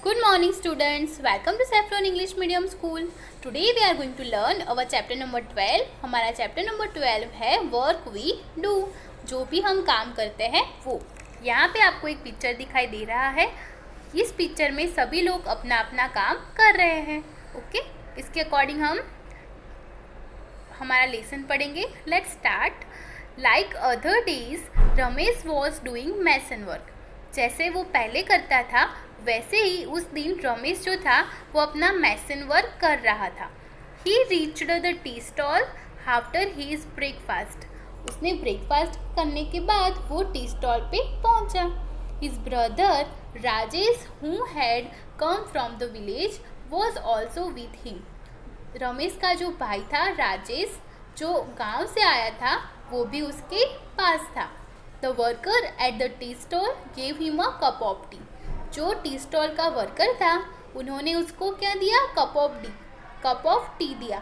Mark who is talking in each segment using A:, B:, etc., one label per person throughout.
A: Good morning students, welcome to Saffron English Medium School. Today we are going to learn our chapter number 12. हमारा chapter number 12 है work we do, जो भी हम काम करते हैं वो. यहाँ पे आपको एक पिक्चर दिखाई दे रहा है. इस पिक्चर में सभी लोग अपना अपना काम कर रहे हैं. ओके, इसके अकॉर्डिंग हम हमारा लेसन पढ़ेंगे. Let's start. Like other days Ramesh was doing mason work. जैसे वो पहले करता था वैसे ही उस दिन रमेश जो था वो अपना मैसन वर्क कर रहा था. ही reached the tea stall after his breakfast. उसने ब्रेकफास्ट करने के बाद वो टी स्टॉल पे पहुंचा. His brother Rajesh who had come from the village was also with him. Ramesh का जो भाई था राजेश, जो गांव से आया था, वो भी उसके पास था. The worker at the tea stall gave him a cup of tea. जो टी स्टॉल का वर्कर था उन्होंने उसको क्या दिया? कप ऑफ टी दिया.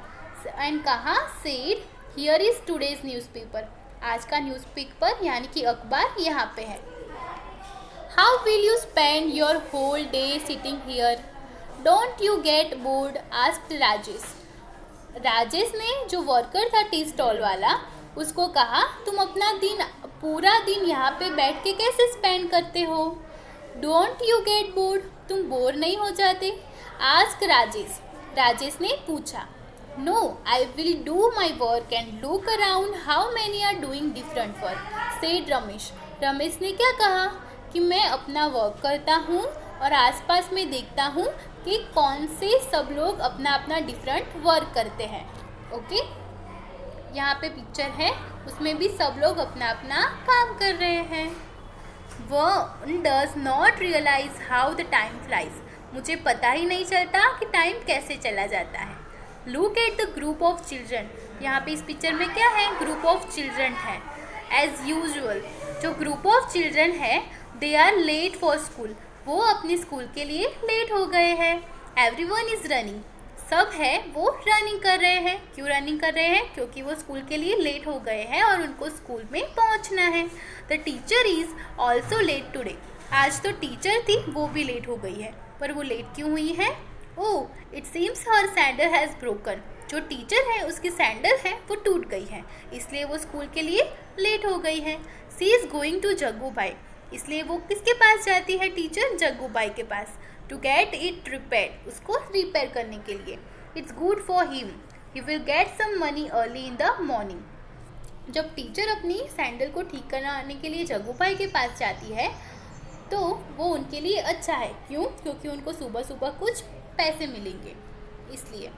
A: एंड कहा said here is today's newspaper. आज का न्यूज़पेपर यानी कि अखबार यहाँ पे है. How will you spend your whole day sitting here? Don't you get bored? Asked Rajesh. Rajesh ने, जो वर्कर था टी स्टॉल वाला, उसको कहा तुम अपना पूरा दिन यहाँ पे बैठ के कैसे स्पेंड करते हो? Don't you get bored? तुम बोर नहीं हो जाते? आस्क राजेश. राजेश ने पूछा. No, I will do my work and look around how many are doing different work, said Ramesh. Ramesh ने क्या कहा कि मैं अपना वर्क करता हूँ और आसपास में देखता हूँ कि कौन से सब लोग अपना अपना डिफरेंट वर्क करते हैं. ओके, यहाँ पे पिक्चर है, उसमें भी सब लोग अपना अपना काम कर रहे हैं. One does not realize how the time flies. मुझे पता ही नहीं चलता कि टाइम कैसे चला जाता है. Look at the group of children. यहाँ पे इस पिक्चर में क्या है? ग्रुप ऑफ चिल्ड्रन है. As usual, जो ग्रुप ऑफ चिल्ड्रन है they are late for school. वो अपने स्कूल के लिए लेट हो गए हैं. Everyone is running. सब है वो रनिंग कर रहे हैं. क्यों रनिंग कर रहे हैं? क्योंकि वो स्कूल के लिए लेट हो गए हैं और उनको स्कूल में पहुंचना है. The teacher is also let today. आज तो टीचर थी, वो भी लेट हो गई है. पर वो लेट क्यों हुई है? Oh, it seems her sandal has broken. जो टीचर है उसकी सैंडल है वो टूट गई है, इसलिए वो स्कूल के लिए लेट हो गई है. सी इज़ गोइंग टू जग्गू भाई. इसलिए वो किसके पास जाती है टीचर? जग्गू भाई के पास. To get it repair. उसको रिपेयर करने के लिए. It's good for him. He will get some money early in the morning. जब टीचर अपनी सैंडल को ठीक कराने के लिए जग्गू भाई के पास जाती है तो वो उनके लिए अच्छा है. क्यों? क्योंकि उनको सुबह सुबह कुछ पैसे मिलेंगे, इसलिए.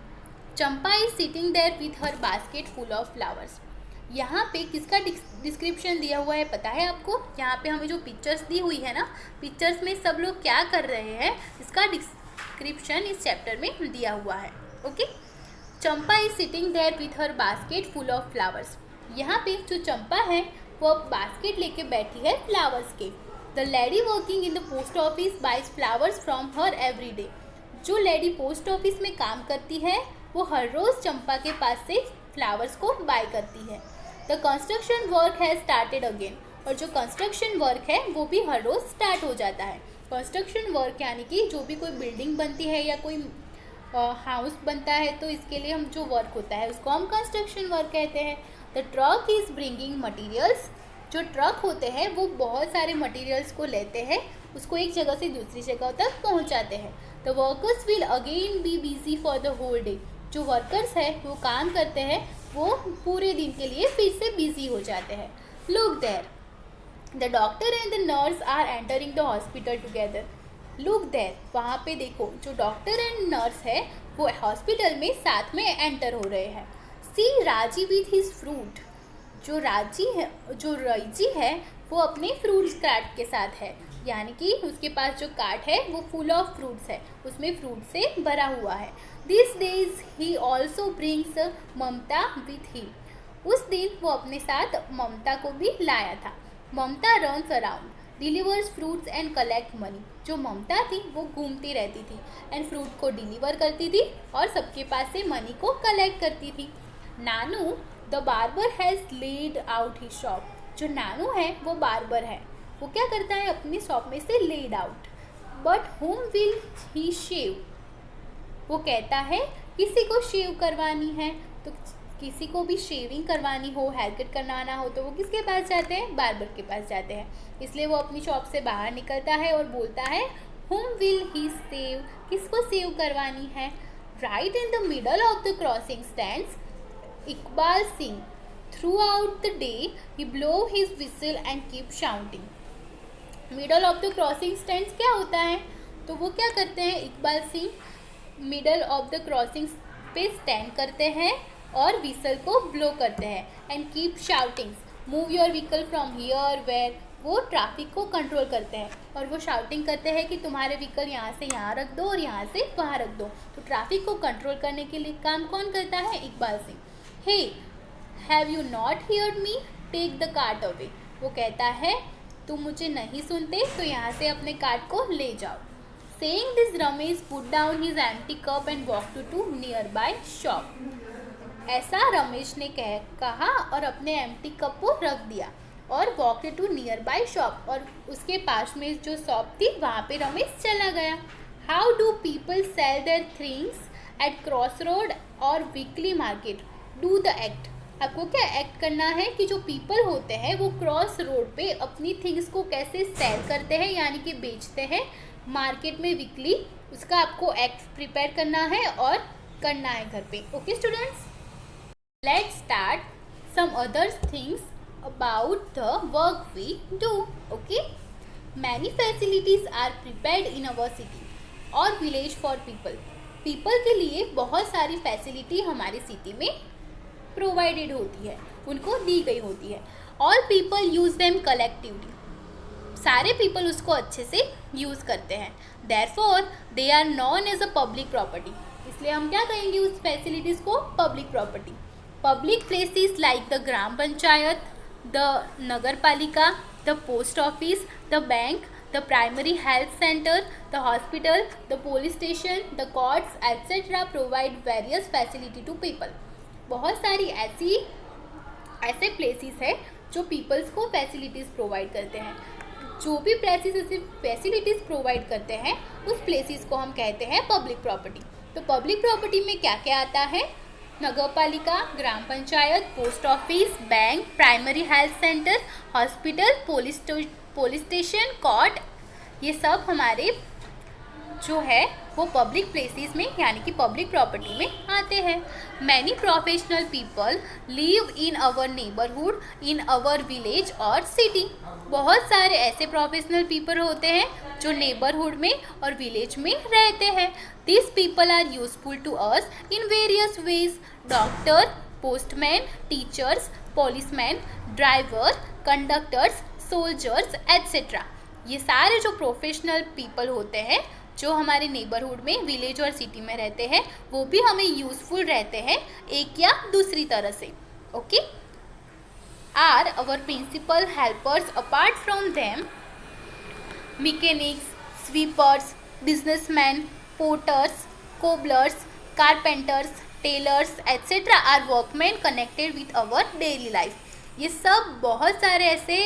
A: Champa is sitting there with her basket full of flowers. यहाँ पे किसका डिस्क्रिप्शन दिया हुआ है पता है आपको? यहाँ पे हमें जो पिक्चर्स दी हुई है ना, पिक्चर्स में सब लोग क्या कर रहे हैं, इसका डिस्क्रिप्शन इस चैप्टर में दिया हुआ है. Okay, Champa is sitting there with her basket full of flowers. यहाँ पे जो चंपा है वो अब बास्केट लेके बैठी है फ्लावर्स के. The lady working in the post office buys flowers from her every day. जो लेडी पोस्ट ऑफिस में काम करती है वो हर रोज़ चंपा के पास से फ्लावर्स को बाय करती है. The construction work has started again. और जो कंस्ट्रक्शन वर्क है वो भी हर रोज़ स्टार्ट हो जाता है. कंस्ट्रक्शन वर्क यानी कि जो भी कोई बिल्डिंग बनती है या कोई हाउस बनता है तो इसके लिए हम जो वर्क होता है उसको हम कंस्ट्रक्शन वर्क कहते हैं. The truck is bringing materials. जो ट्रक होते हैं वो बहुत सारे मटीरियल्स को लेते हैं, उसको एक जगह से दूसरी जगह तक पहुंचाते हैं. The workers will again be busy for the whole day. जो वर्कर्स हैं वो काम करते हैं वो पूरे दिन के लिए फिर से बिजी हो जाते हैं. Look there. The doctor and the nurse are entering the hospital together. Look there, वहाँ पे देखो, जो डॉक्टर एंड नर्स है वो हॉस्पिटल में साथ में एंटर हो रहे हैं. सी राजी विथ हिज फ्रूट. जो रईजी है वो अपने फ्रूट्स कार्ट के साथ है, यानी कि उसके पास जो कार्ट है वो फुल ऑफ फ्रूट्स है, उसमें फ्रूट से भरा हुआ है. This days he also brings Mamata with him. उस दिन वो अपने साथ ममता को भी लाया था. Mamta runs around, delivers fruits and collect money. जो ममता थी वो घूमती रहती थी एंड फ्रूट को डिलीवर करती थी और सबके पास से मनी को कलेक्ट करती थी. Nanu the barber has laid out his shop. जो नानू है वो बार्बर है, वो क्या करता है? अपनी शॉप में से laid out but whom will he shave? वो कहता है किसी को शेव करवानी है, तो किसी को भी शेविंग करवानी हो, हेयर कट करवाना हो तो वो किसके पास जाते हैं? बार्बर के पास जाते हैं। इसलिए वो अपनी शॉप से बाहर निकलता है और बोलता है whom will he save? किसको सेव करवानी है? Right in the middle of the crossing stands Iqbal Singh. Throughout the day he blow his whistle and keep shouting. Middle of the crossing stands क्या होता है? तो वो क्या करते हैं, Iqbal Singh middle of the crossing पे स्टैंड करते हैं और व्हिसल को ब्लो करते हैं। And keep shoutings, move your vehicle from here where, वो ट्रैफिक को कंट्रोल करते हैं और वो शाउटिंग करते हैं कि तुम्हारे व्हीकल यहाँ से यहाँ रख दो और यहाँ से वहाँ रख दो। तो ट्रैफिक को कंट्रोल करने के लिए काम कौन करता है? Iqbal Singh. Hey have you not heard me, take the cart away. वो कहता है तुम मुझे नहीं सुनते तो यहाँ से अपने कार्ट को ले जाओ। Saying this, Ramesh put down his empty cup and walk to nearby shop. ऐसा रमेश ने कहा और अपने एम्प्टी कप को रख दिया और walk to nearby shop, और उसके पास में जो शॉप थी वहाँ पे रमेश चला गया। How do people sell their things at cross road और weekly market? Do the act. आपको क्या एक्ट करना है कि जो पीपल होते हैं वो क्रॉस रोड पे अपनी थिंग्स को कैसे सेल करते हैं, यानी कि बेचते हैं मार्केट में वीकली, उसका आपको एक्ट प्रिपेयर करना है और करना है घर पे। Okay students, let's start some other things about the work we do. Okay, many facilities are prepared in our city और विलेज फॉर पीपल। पीपल के लिए बहुत सारी फैसिलिटी हमारी सिटी में प्रोवाइडेड होती है, उनको दी गई होती है। All people use them collectively, सारे पीपल उसको अच्छे से यूज़ करते हैं। Therefore they are known as a public property, इसलिए हम क्या कहेंगे उस फैसिलिटीज़ को? Public property. Public places like the gram panchayat, the nagar palika, the post office, the bank, the primary health centre, the hospital, the police station, the courts etcetera provide various facility to people. बहुत सारी ऐसे places है जो peoples को facilities provide करते हैं। जो भी प्लेसेस ऐसे फैसिलिटीज़ प्रोवाइड करते हैं उस प्लेसेस को हम कहते हैं पब्लिक प्रॉपर्टी। तो पब्लिक प्रॉपर्टी में क्या क्या आता है? Nagar palika, gram panchayat, post office, bank, primary health centre, hospital, police station, court, ये सब हमारे जो है वो पब्लिक प्लेसेस में यानी कि पब्लिक प्रॉपर्टी में आते हैं। Many professional people live in our neighbourhood, in our village और सिटी। बहुत सारे ऐसे प्रोफेशनल पीपल होते हैं जो नेबरहुड में और विलेज में रहते हैं। This people are useful to us in various ways. Doctor, postman, teachers, policeman, driver, conductors, soldiers etcetera. ये सारे जो प्रोफेशनल पीपल होते हैं जो हमारे नेबरहुड में, विलेज और सिटी में रहते हैं, वो भी हमें यूजफुल रहते हैं एक या दूसरी तरह से। Okay, are our principal helpers. Apart from them mechanics, sweepers, businessman, porters, cobblers, carpenters, tailors etcetera are workman connected with our daily life. ये सब बहुत सारे ऐसे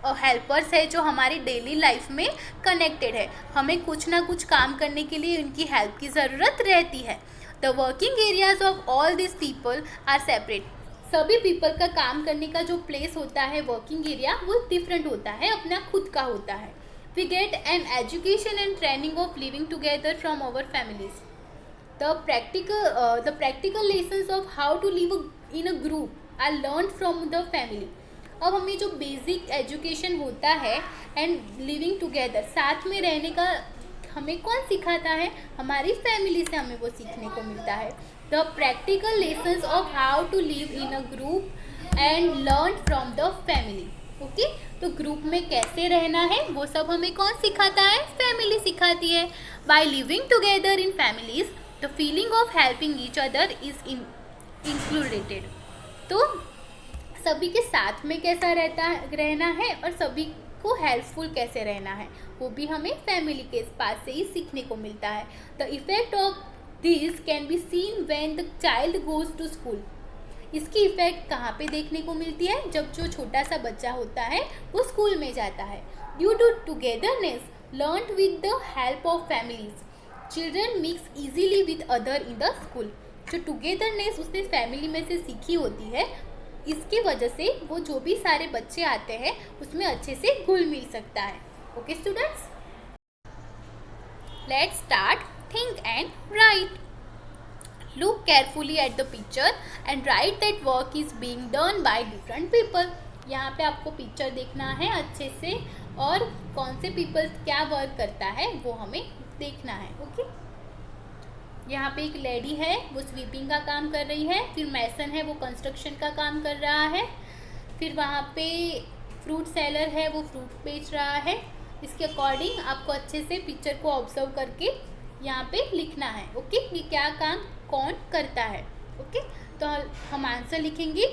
A: हेल्पर्स है जो हमारी डेली लाइफ में कनेक्टेड है, हमें कुछ ना कुछ काम करने के लिए उनकी हेल्प की ज़रूरत रहती है। The working areas of all this people are separate. सभी पीपल का काम करने का जो प्लेस होता है, वर्किंग एरिया, वो डिफरेंट होता है, अपना खुद का होता है। We get an education and training of living together from our families. The practical lessons of how to live in a group are learn from the family. अब हमें जो बेसिक एजुकेशन होता है एंड लिविंग टुगेदर, साथ में रहने का हमें कौन सिखाता है? हमारी फैमिली से हमें वो सीखने को मिलता है। The practical lessons of how to live in a group and learn from the family. Okay, तो ग्रुप में कैसे रहना है वो सब हमें कौन सिखाता है? फैमिली सिखाती है। By living together in families the feeling of helping each other is included. तो सभी के साथ में कैसा रहना है और सभी को हेल्पफुल कैसे रहना है वो भी हमें फैमिली के पास से ही सीखने को मिलता है। The effect of this can be seen when the child goes to school. इसकी इफेक्ट कहाँ पे देखने को मिलती है? जब जो छोटा सा बच्चा होता है वो स्कूल में जाता है। Due to togetherness learn with the help of families. Children mix easily with other in the school. जो टुगेदरनेस उसने फैमिली में से सीखी होती है, इसकी वजह से वो जो भी सारे बच्चे आते हैं उसमें अच्छे से घुल मिल सकता है। Okay students, let's start. Think and right. Look carefully at the picture and right that work is being done by different people. यहाँ पे आपको पिक्चर देखना है अच्छे से और कौन से पीपल क्या वर्क करता है वो हमें देखना है। ओके, यहाँ पे एक लेडी है वो स्वीपिंग का काम कर रही है, फिर मैसन है वो कंस्ट्रक्शन का काम कर रहा है, फिर वहाँ पे फ्रूट सेलर है वो फ्रूट बेच रहा है। इसके अकॉर्डिंग आपको अच्छे से पिक्चर को ऑब्जर्व करके यहाँ पे लिखना है। ओके, ये क्या काम कौन करता है। ओके, तो हम आंसर लिखेंगे।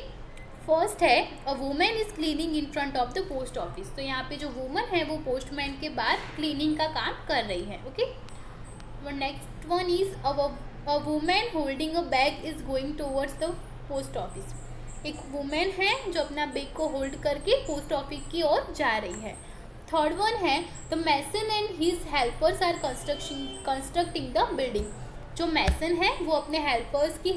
A: फर्स्ट है a women is cleaning in front of the post office. तो यहाँ पे जो वुमन है वो पोस्टमैन के बाद क्लीनिंग का काम कर रही है। Okay, next one is a women holding a bag is going towards the post office. एक वुमेन है जो अपना बैग को होल्ड करके पोस्ट ऑफिस की ओर जा रही है। थर्ड वन है the mason and his helpers are constructing the building. जो मैसन है वो अपने हेल्पर्स की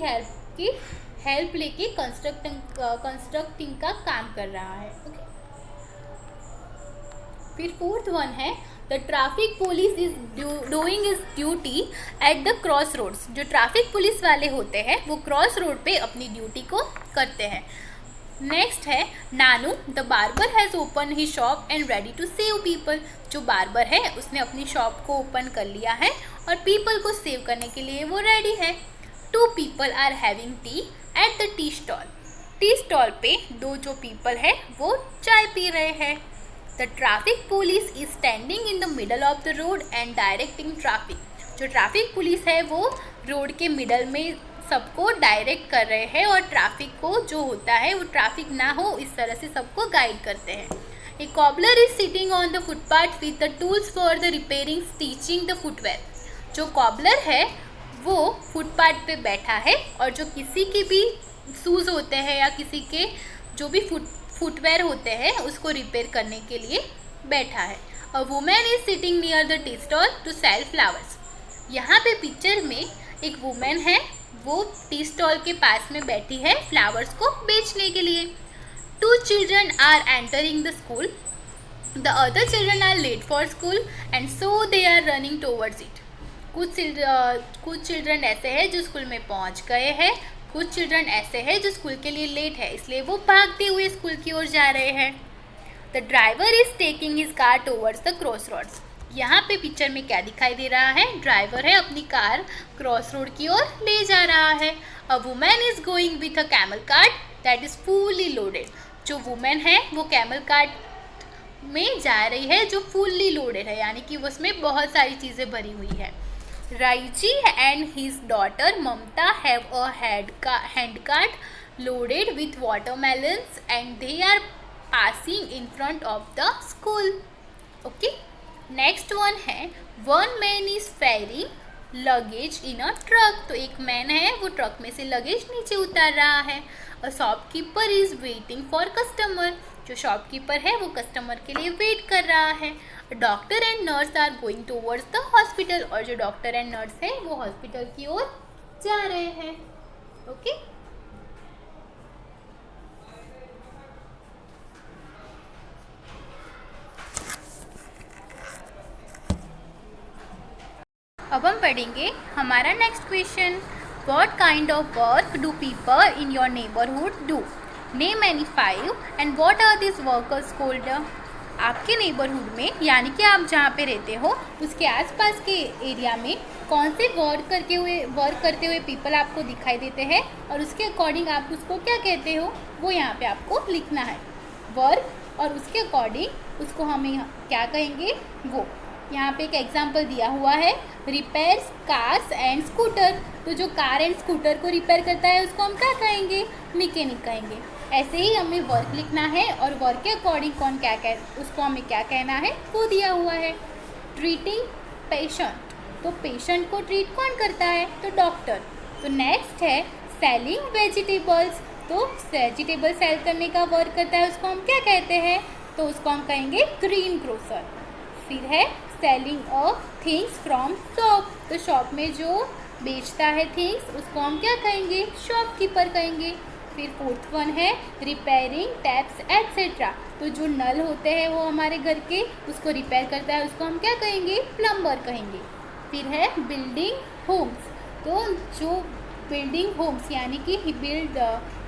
A: हेल्प लेके कंस्ट्रक्टिंग का काम कर रहा है। ओके, फिर फोर्थ वन है the traffic police is doing his duty at the cross roads. जो ट्रैफिक पुलिस वाले होते हैं वो क्रॉस रोड पे अपनी ड्यूटी को करते हैं। नेक्स्ट है Nanu the barber has open he shop and ready to shave people. जो बार्बर है उसने अपनी शॉप को ओपन कर लिया है और पीपल को सेव करने के लिए वो रेडी है। Two people are having tea at the tea stall. Tea stall पे दो जो पीपल है वो चाय पी रहे हैं। The traffic police is standing in the middle of the road and directing traffic. जो ट्रैफिक पुलिस है वो रोड के मिडल में सबको डायरेक्ट कर रहे हैं और ट्रैफिक को जो होता है वो ट्रैफिक ना हो इस तरह से सबको गाइड करते हैं। A cobbler is sitting on the footpath with the tools for the repairing stitching the footwear. जो कॉबलर है वो फुटपाथ पे बैठा है और जो किसी के भी शूज़ होते हैं या किसी के जो भी फुटवेयर होते हैं उसको रिपेयर करने के लिए बैठा है। A women is sitting near the tea stall to sell flowers. यहाँ पे पिक्चर में एक वुमेन है वो टी स्टॉल के पास में बैठी है फ्लावर्स को बेचने के लिए। Two children are entering the school, the other children are late for school and so they are running towards it. कुछ चिल्ड्रन ऐसे हैं जो स्कूल में पहुंच गए हैं, कुछ चिल्ड्रन ऐसे हैं जो स्कूल के लिए लेट है इसलिए वो भागते हुए स्कूल की ओर जा रहे हैं। The driver is taking his car towards the cross roads. यहाँ पे पिक्चर में क्या दिखाई दे रहा है, ड्राइवर है अपनी कार क्रॉस रोड की ओर ले जा रहा है। A women is going with a camel cart that is fully loaded. जो वुमेन है वो कैमल कार्ट में जा रही है जो फुल्ली लोडेड है, यानी कि उसमें बहुत सारी चीज़ें भरी हुई है। Raiji and his daughter Mamta have a hand cart loaded with watermelons and they are passing in front of the school. Okay, next one है one man is ferrying luggage in a truck. तो एक मैन है वो truck में से luggage नीचे उतार रहा है। A shopkeeper is waiting for customer. जो शॉपकीपर है वो कस्टमर के लिए वेट कर रहा है। Doctor and nurse are going towards the hospital. और जो डॉक्टर एंड नर्स है वो हॉस्पिटल की ओर जा रहे हैं। ओके, अब हम पढ़ेंगे हमारा next question. What kind of work do people in your neighbourhood do? Name any 5 and what are this workers called? आपके नेबरहुड में यानी कि आप जहाँ पे रहते हो उसके आसपास के एरिया में कौन से वर्क करते हुए पीपल आपको दिखाई देते हैं और उसके अकॉर्डिंग आप उसको क्या कहते हो वो यहाँ पे आपको लिखना है। वर्क और उसके अकॉर्डिंग उसको हमें क्या कहेंगे वो। यहाँ पे एक एग्जाम्पल दिया हुआ है, रिपेयर्स कार्स एंड स्कूटर। तो जो कार एंड स्कूटर को रिपेयर करता है उसको हम क्या कहेंगे? मैकेनिक कहेंगे। ऐसे ही हमें वर्क लिखना है और वर्क के अकॉर्डिंग कौन क्या उसको हमें क्या कहना है वो दिया हुआ है। ट्रीटिंग पेशेंट, तो पेशेंट को ट्रीट कौन करता है? तो डॉक्टर। तो नेक्स्ट है सेलिंग वेजिटेबल्स। तो वेजिटेबल सेल करने का वर्क करता है उसको हम क्या कहते हैं? तो उसको हम कहेंगे ग्रीन ग्रोसर। फिर है selling a things from shop, तो शॉप में जो बेचता है थिंग्स उसको हम क्या कहेंगे, शॉपकीपर कहेंगे। फिर फोर्थ वन है रिपेयरिंग टैप्स एट्सेट्रा, तो जो नल होते हैं वो हमारे घर के उसको रिपेयर करता है उसको हम क्या कहेंगे, प्लम्बर कहेंगे। फिर है बिल्डिंग होम्स, तो जो बिल्डिंग होम्स यानी कि बिल्ड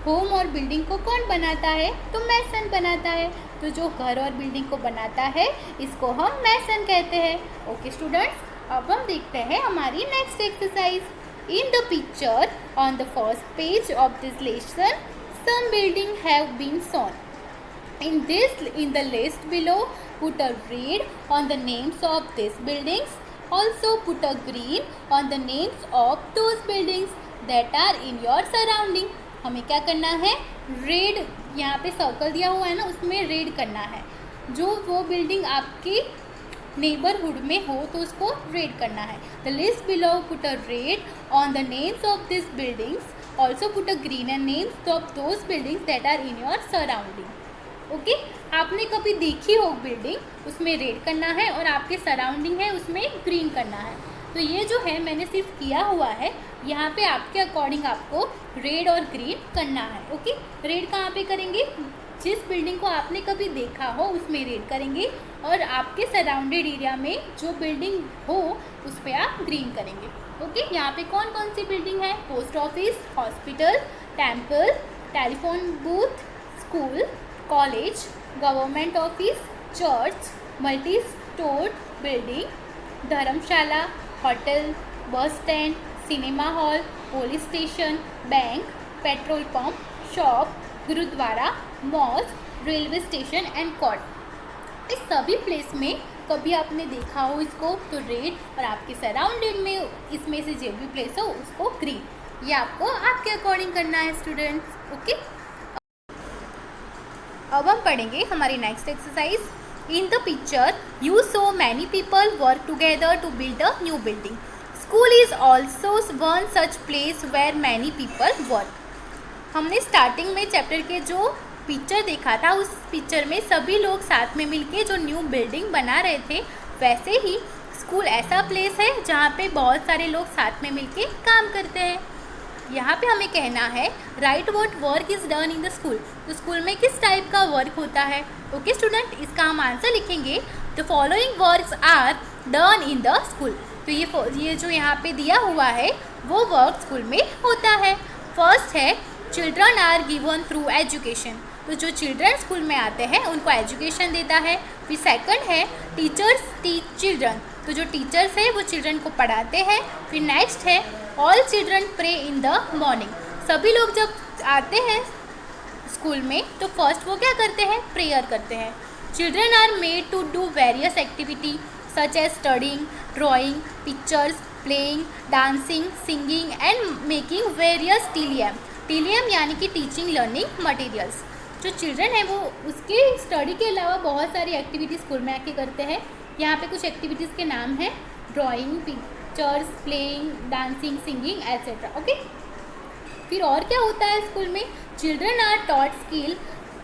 A: होम और बिल्डिंग को कौन बनाता है, तो मैसन बनाता है, तो जो घर और बिल्डिंग को बनाता है इसको हम मैसन कहते हैं। ओके स्टूडेंट्स, अब हम देखते हैं हमारी next exercise. In the picture on the first page of this lesson some building have been shown. In the list below, put a red on the names of these buildings. Also put a green on the names of those buildings that are in your surrounding. हमें क्या करना है, red यहाँ पे circle दिया हुआ है ना, उसमें रेड करना है। जो वो बिल्डिंग आपकी नेबरहुड में हो तो उसको रेड करना है। The list below put a red on the names of this buildings, also put a green and names of those buildings that are in your surrounding. Okay, आपने कभी देखी हो बिल्डिंग उसमें रेड करना है और आपके सराउंडिंग है उसमें ग्रीन करना है। तो ये जो है मैंने सिर्फ किया हुआ है, यहाँ पे आपके अकॉर्डिंग आपको रेड और ग्रीन करना है। ओके, रेड कहाँ पे करेंगे, जिस बिल्डिंग को आपने कभी देखा हो उसमें रेड करेंगे और आपके सराउंडेड एरिया में जो बिल्डिंग हो उस पर आप ग्रीन करेंगे। ओके, यहाँ पे कौन कौन सी बिल्डिंग है, post office, hospital, temple, telephone booth, school, college, government office, church, multi store building, dharamshala, hotel, bus stand, cinema hall, police station, bank, petrol pump, shop, gurdwara, mosque, railway station and court. इस सभी place में कभी आपने देखा हो इसको तो red, और आपके सराउंडेड में इसमें से जो भी प्लेस हो उसको ग्रीन। ये आपको आपके अकॉर्डिंग करना है स्टूडेंट्स। ओके, अब हम पढ़ेंगे हमारी next exercise. In the picture you saw many people work together to build a new building. School is also one such place where many people work. हमने स्टार्टिंग में चैप्टर के जो पिक्चर देखा था उस पिक्चर में सभी लोग साथ में मिलके जो न्यू बिल्डिंग बना रहे थे, वैसे ही स्कूल ऐसा प्लेस है जहाँ पे बहुत सारे लोग साथ में मिलके काम करते हैं। यहाँ पे हमें कहना है right what work is done in the school, तो स्कूल में किस टाइप का वर्क होता है। ओके स्टूडेंट, इसका हम आंसर लिखेंगे the following works are done in the school. तो ये जो यहाँ पे दिया हुआ है वो वर्क स्कूल में होता है। फर्स्ट है children are given through education, तो जो चिल्ड्रन स्कूल में आते हैं उनको एजुकेशन देता है। फिर सेकंड है टीचर्स टीच चिल्ड्रन, तो जो टीचर्स है वो चिल्ड्रन को पढ़ाते हैं। फिर नेक्स्ट है all children pray in the morning, सभी लोग जब आते हैं स्कूल में तो फर्स्ट वो क्या करते हैं, प्रेयर करते हैं। Children are made to do various activity such as studying, drawing, pictures, playing, dancing, singing and making various TLM. TLM यानी कि टीचिंग लर्निंग मटेरियल्स। जो चिल्ड्रन है वो उसके स्टडी के अलावा बहुत सारी एक्टिविटीज़ स्कूल में आके करते हैं। यहाँ पे कुछ एक्टिविटीज़ के नाम हैं drawing, pictures, playing, dancing, singing etcetera. Okay, फिर और क्या होता है स्कूल में, children are taught skill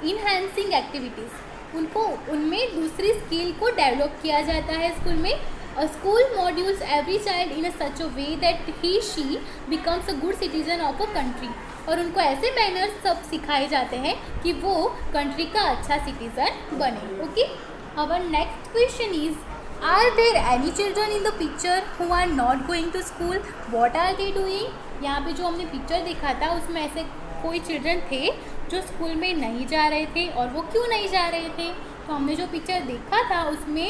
A: enhancing activities, उनको उनमें दूसरी स्किल को डेवलप किया जाता है स्कूल में। A school modules every child in a such a way that she becomes a good citizen of a country, और उनको ऐसे मैनर्स सब सिखाए जाते हैं कि वो कंट्री का अच्छा सिटीजन बने। Okay, our next question is are there any children in the picture who are not going to school, what are they doing. यहाँ पे जो हमने पिक्चर देखा था उसमें ऐसे कोई चिल्ड्रन थे जो स्कूल में नहीं जा रहे थे, और वो क्यों नहीं जा रहे थे। तो हमने जो पिक्चर देखा था उसमें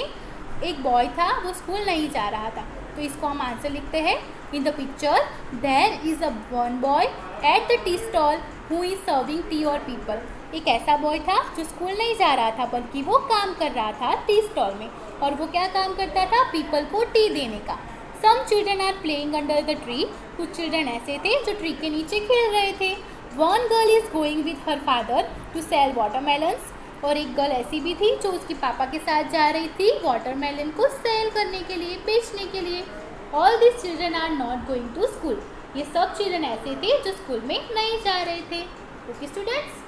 A: एक बॉय था वो स्कूल नहीं जा रहा था, तो इसको हम आंसर लिखते हैं in the picture there is a one boy at the tea stall who is serving tea और पीपल। एक ऐसा बॉय था जो स्कूल नहीं जा रहा था बल्कि वो काम कर रहा था टी स्टॉल में, और वो क्या काम करता था, पीपल को टी देने का। Some children are playing under the tree, कुछ चिल्ड्रन ऐसे थे जो ट्री के नीचे खेल रहे थे। One girl is going with her father to sell watermelons, और एक गर्ल ऐसी भी थी जो उसके पापा के साथ जा रही थी वाटरमेलन को सेल करने के लिए, बेचने के लिए। All this children are not going to school, ये सब चिल्ड्रन ऐसे थे जो स्कूल में नहीं जा रहे थे। ओके स्टूडेंट्स,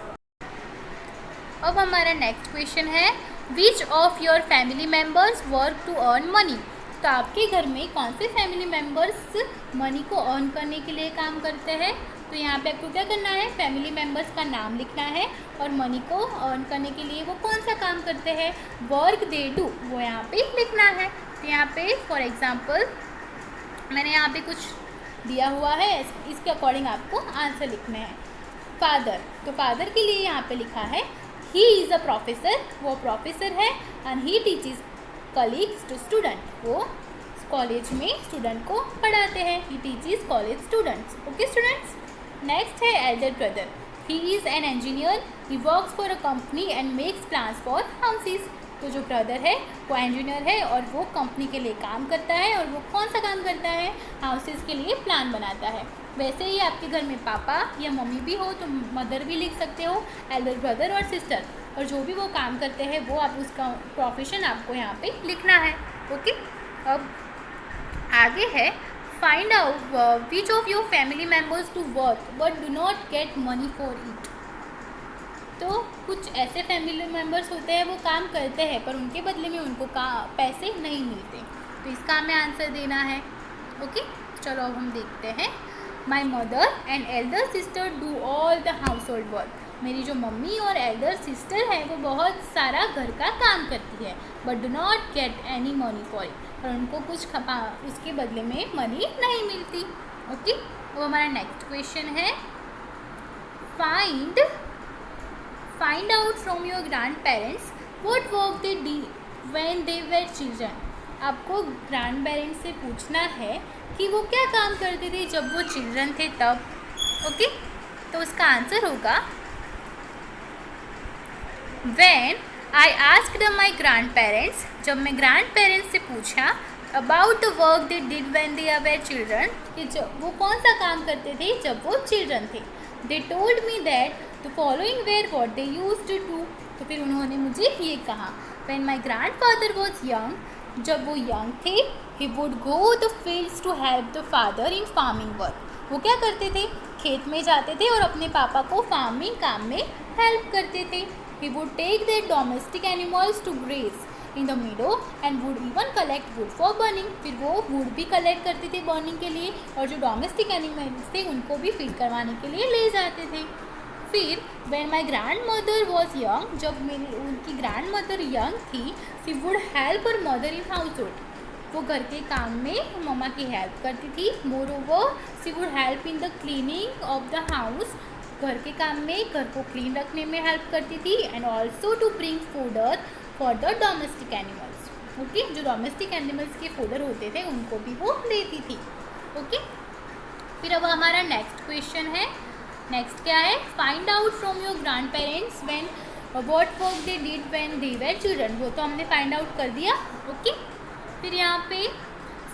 A: अब हमारा नेक्स्ट क्वेश्चन है which of your family members work to earn money. तो आपके घर में कौन से फैमिली मेम्बर्स मनी को अर्न करने के लिए काम करते हैं। तो यहाँ पे आपको क्या करना है, फैमिली मेम्बर्स का नाम लिखना है और मनी को अर्न करने के लिए वो कौन सा काम करते हैं, वर्क दे डू, वो यहाँ पे लिखना है। तो यहाँ पे फॉर एग्जांपल मैंने यहाँ पे कुछ दिया हुआ है, इसके अकॉर्डिंग आपको आंसर लिखने हैं। फादर, तो फादर के लिए यहाँ पे लिखा है ही इज़ अ प्रोफेसर, वो प्रोफेसर है, and he teaches colleagues to student, वो कॉलेज में स्टूडेंट को पढ़ाते हैं, he teaches college students. Okay students. Next है elder brother, he is an engineer, he works for a company and makes plans for houses. तो जो brother है वो इंजीनियर है और वो कंपनी के लिए काम करता है, और वो कौन सा काम करता है, हाउसेस के लिए प्लान बनाता है। वैसे ही आपके घर में पापा या मम्मी भी हो तो मदर भी लिख सकते हो, एल्डर ब्रदर और सिस्टर, और जो भी वो काम करते हैं वो आप उसका प्रोफेशन आपको यहाँ पे लिखना है। ओके, अब आगे है find out which of your family members to work but do not get money for it. तो कुछ ऐसे फैमिली मेम्बर्स होते हैं वो काम करते हैं पर उनके बदले में उनको पैसे नहीं मिलते, तो इसका हमें आंसर देना है। ओके, चलो अब हम देखते हैं। My mother and Elder sister do all the house hold work. मेरी जो मम्मी और एल्डर सिस्टर है वो बहुत सारा घर का काम करती है, but do not get any money for it, और उनको कुछ उसके बदले में मनी नहीं मिलती। ओके, वो हमारा नेक्स्ट क्वेश्चन है find out from your grand parents what work they did when they were children. आपको ग्रैंड पेरेंट्स से पूछना है कि वो क्या काम करते थे जब वो चिल्ड्रन थे तब। ओके, तो उसका आंसर होगा when I asked my grand parents, जब मैं ग्रैंड पेरेंट्स से पूछा about the work they did when they were children, कि जब वो कौन सा काम करते थे जब वो चिल्ड्रन थे। They told me that the following were what they used to do. तो फिर उन्होंने मुझे ये कहा, when my grandfather was young, जब वो यंग थे, he would go the fields to help the father in farming work. वो क्या करते थे, खेत में जाते थे और अपने पापा को फार्मिंग काम में हेल्प करते थे। He would take their domestic animals to graze in the meadow and would even collect wood for burning. फिर वो वुड भी कलेक्ट करते थे बर्निंग के लिए, और जो डोमेस्टिक एनिमल्स थे उनको भी फीड करवाने के लिए ले जाते थे। फिर when my grand mother was young, जब उनकी ग्रैंड मदर यंग थी, she would help her mother in house hold. वो घर के काम में मम्मा की हेल्प करती थी। More over she would help in the cleaning of the house, घर के काम में घर को क्लीन रखने में हेल्प करती थी, and also to bring fodder for the domestic animals. Okay, जो डोमेस्टिक एनिमल्स के फूडर होते थे उनको भी वो देती थी। ओके, फिर अब हमारा नेक्स्ट क्वेश्चन है, नेक्स्ट क्या है, find out from your grand parents when what work they did when they were children. वो तो हमने फाइंड आउट कर दिया। ओके, फिर यहाँ पे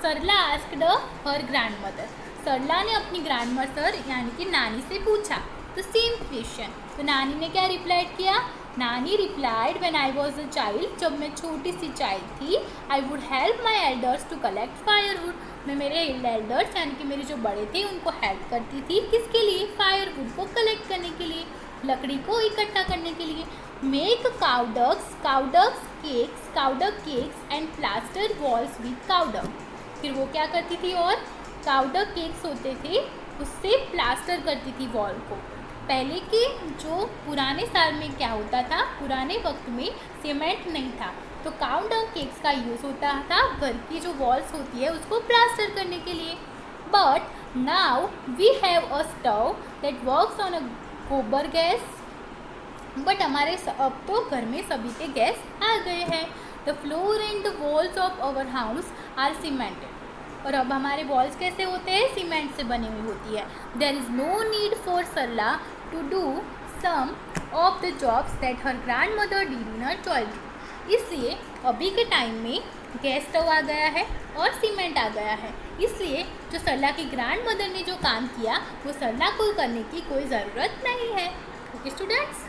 A: सरला आस्क्ड हर ग्रैंड मदर, सरला ने अपनी ग्रैंड मदर यानी कि नानी से पूछा तो सेम क्वेश्चन। तो नानी ने क्या रिप्लाइड किया, नानी replied when I was a child, जब मैं छोटी सी चाइल्ड थी, I would help my elders to collect firewood. मैं मेरे एल्डर्स यानी कि मेरे जो बड़े थे उनको हेल्प करती थी, किसके लिए, फायरवुड को कलेक्ट करने के लिए, लकड़ी को इकट्ठा करने के लिए। Make cow dungs cakes and plaster walls with cow dung. फिर वो क्या करती थी, और काउडक केक्स होते थे उससे प्लास्टर करती थी वॉल को। पहले के जो पुराने साल में क्या होता था, पुराने वक्त में सीमेंट नहीं था, तो काउडक केक्स का यूज़ होता था घर की जो वॉल्स होती है उसको प्लास्टर करने के लिए। But now we have a stove that works on a गोबर गैस। बट हमारे अब तो घर में सभी के गैस आ गए हैं। The floor and the walls of our house are cemented. और अब हमारे वॉल्स कैसे होते हैं, सीमेंट से बनी हुई होती है। There is no need for Sarla to do some of the jobs that her grandmother did in her childhood. इसलिए अभी के टाइम में गैस स्टव आ गया है और सीमेंट आ गया है, इसलिए जो सरला की ग्रैंड मदर ने जो काम किया वो सरला को करने की कोई ज़रूरत नहीं है। Okay students.